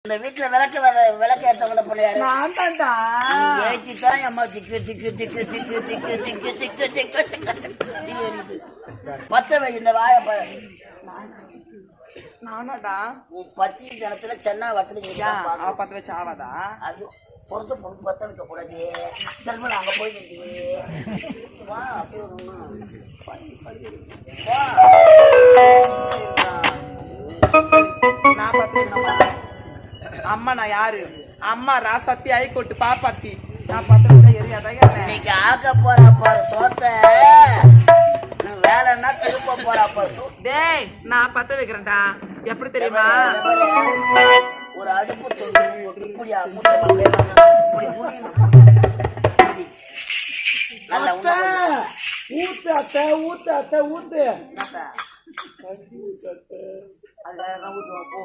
இந்த வீட்டுல விளக்கு ஏற்றவங்கள பிள்ளையாரு ஏற்றித்தான் அம்மா திக்கு திக்கு திக்கு திக்கு திக்கு திக்கு திக்கு திக்கு திக்கு எரியுது. பத்த வை இந்த வாழைப்பழம். நானாடா பத்தி ஜனத்துல சென்னா வட்டல பத்த வச்சு ஆவாதா? அது பொறுத்து பொறுத்து பத்த வைக்க கூடாது. செல்வன் அங்க போயிட்டு வா அப்படியே நான் பத்து அம்மா நான் யாரு? அம்மா ராசத்தி ஐகோட்டு பாப்பாத்தி. நான் பத்து வச்சா எரியாதான். இன்னைக்கு ஆக்க போற பாரு சோத்த வேலைன்னா திருப்ப போற பாரு. டேய் நான் பத்த வைக்கிறேன்டா. எப்படி தெரியுமா? ஒரு அடுப்பு தொழில் ஊத்து அத்தை ஊத்து அத்தை ஊத்து அதுல ஊத்துவா போ.